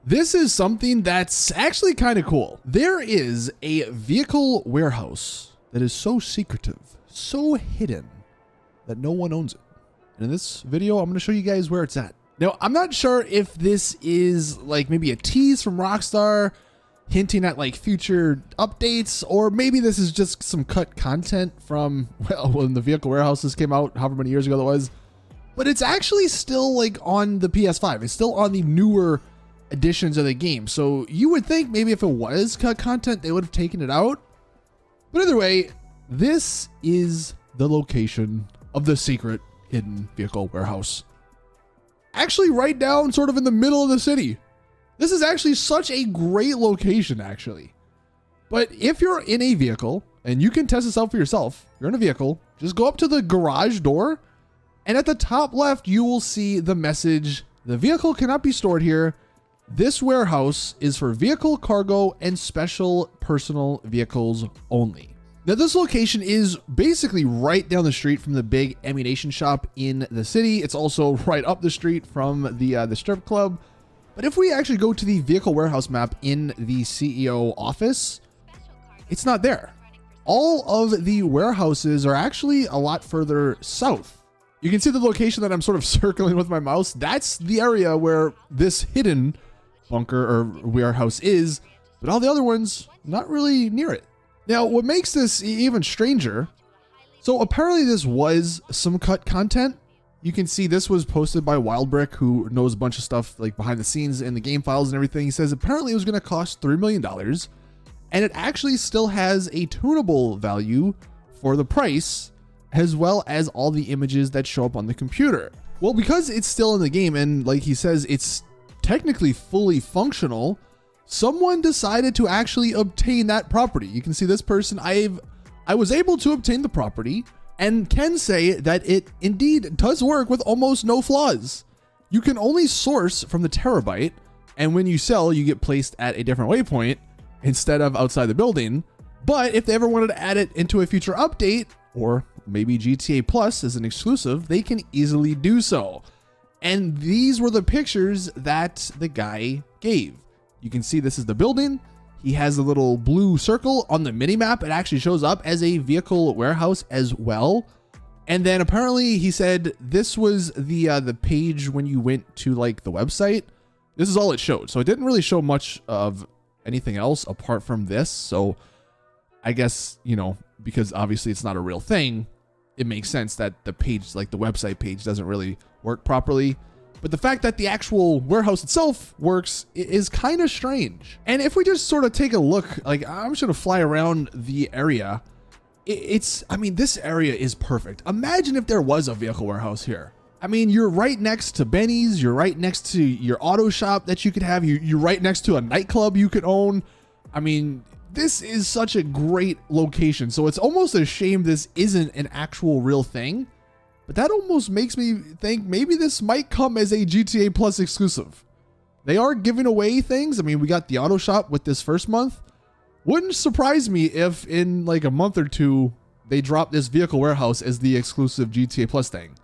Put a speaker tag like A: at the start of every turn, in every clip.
A: This is something that's actually kind of cool. There is a vehicle warehouse that is so secretive, so hidden, that no one owns it. And in this video, I'm going to show you guys where it's at. Now, I'm not sure if this is like maybe a tease from Rockstar, hinting at like future updates, or maybe this is just some cut content from, well, when the vehicle warehouses came out, however many years ago that was. But it's actually still like on the PS5. It's still on the newer editions of the game. So you would think maybe if it was cut content, they would have taken it out. But either way, this is the location of the secret hidden vehicle warehouse. Actually right down sort of in the middle of the city. This is actually such a great location, actually. But if you're in a vehicle, and you can test this out for yourself, you're in a vehicle, just go up to the garage door, and at the top left, you will see the message, "The vehicle cannot be stored here. This warehouse is for vehicle cargo and special personal vehicles only." Now, this location is basically right down the street from the big ammunition shop in the city. It's also right up the street from the strip club. But if we actually go to the vehicle warehouse map in the CEO office, it's not there. All of the warehouses are actually a lot further south. You can see the location that I'm sort of circling with my mouse. That's the area where this hidden bunker or warehouse is, but all the other ones, not really near it. Now, what makes this even stranger, so apparently this was some cut content. You can see this was posted by Wildbrick, who knows a bunch of stuff like behind the scenes in the game files and everything. He says apparently it was going to cost $3 million, and it actually still has a tunable value for the price, as well as all the images that show up on the computer. Well, because it's still in the game, and like he says, it's technically fully functional, someone decided to actually obtain that property. You can see this person, I was able to obtain the property and can say that it indeed does work with almost no flaws. You can only source from the terabyte, and when you sell, you get placed at a different waypoint instead of outside the building. But if they ever wanted to add it into a future update, or maybe GTA Plus as an exclusive, they can easily do so. And these were the pictures that the guy gave. You can see this is the building. He has a little blue circle on the mini map. It actually shows up as a vehicle warehouse as well. And then apparently he said this was the page when you went to like the website. This is all it showed. So it didn't really show much of anything else apart from this. So I guess, you know, because obviously it's not a real thing, it makes sense that the page, like the website page, doesn't really work properly. But the fact that the actual warehouse itself works is kind of strange. And if we just sort of take a look, like I'm just gonna fly around the area. I mean, this area is perfect. Imagine if there was a vehicle warehouse here. I mean, you're right next to Benny's, you're right next to your auto shop that you could have, you're right next to a nightclub you could own. I mean, this is such a great location. So it's almost a shame this isn't an actual real thing. But that almost makes me think maybe this might come as a GTA Plus exclusive. They are giving away things. I mean, we got the auto shop with this first month. Wouldn't surprise me if in like a month or two, they drop this vehicle warehouse as the exclusive GTA Plus thing.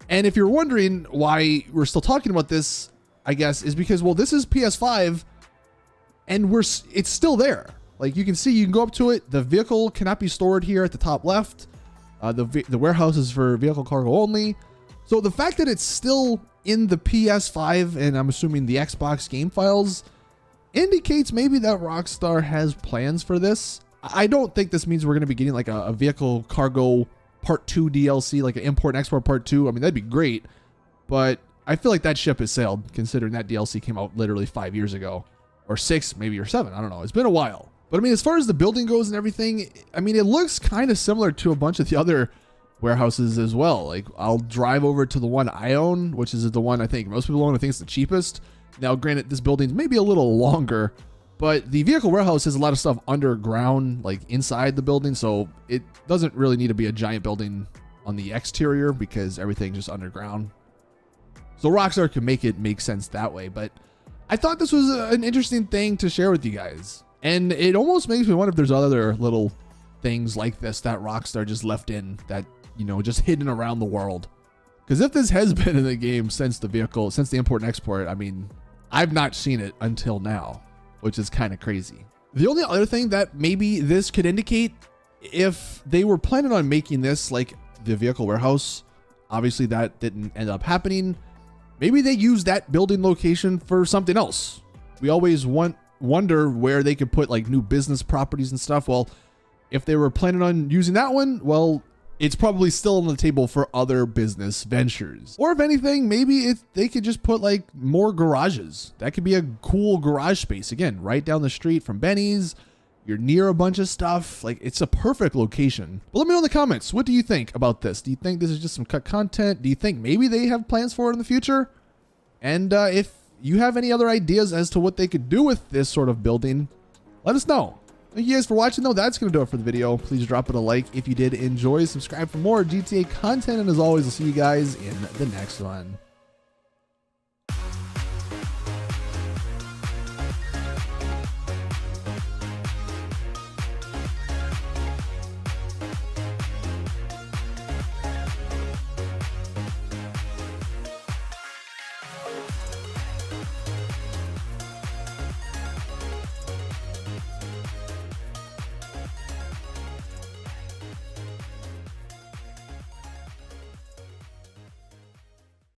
A: And if you're wondering why we're still talking about this, I guess, is because, well, this is PS5 and it's still there. Like you can see, you can go up to it. The vehicle cannot be stored here at the top left. The warehouse is for vehicle cargo only. So the fact that it's still in the PS5 and I'm assuming the Xbox game files indicates maybe that Rockstar has plans for this. I don't think this means we're going to be getting like a vehicle cargo part 2 DLC, like an import and export part 2. I mean, that'd be great, but I feel like that ship has sailed considering that DLC came out literally 5 years ago, or 6 maybe, or 7. I don't know. It's been a while. But I mean, as far as the building goes and everything, I mean, it looks kind of similar to a bunch of the other warehouses as well. Like I'll drive over to the one I own, which is the one I think most people own. I think it's the cheapest. Now, granted, this building's maybe a little longer, but the vehicle warehouse has a lot of stuff underground, like inside the building. So it doesn't really need to be a giant building on the exterior because everything's just underground. So Rockstar can make it make sense that way. But I thought this was an interesting thing to share with you guys. And it almost makes me wonder if there's other little things like this that Rockstar just left in that, you know, just hidden around the world. Because if this has been in the game since the import and export, I mean, I've not seen it until now, which is kind of crazy. The only other thing that maybe this could indicate, if they were planning on making this like the vehicle warehouse, obviously that didn't end up happening. Maybe they used that building location for something else. We always wonder where they could put like new business properties and stuff. Well, if they were planning on using that one, well, it's probably still on the table for other business ventures. Or if anything, maybe they could just put like more garages. That could be a cool garage space. Again, right down the street from Benny's. You're near a bunch of stuff. Like, it's a perfect location. But let me know in the comments, what do you think about this? Do you think this is just some cut content? Do you think maybe they have plans for it in the future? And if you have any other ideas as to what they could do with this sort of building, let us know. Thank you guys for watching, though. That's going to do it for the video. Please drop it a like if you did enjoy. Subscribe for more GTA content. And as always, I'll see you guys in the next one.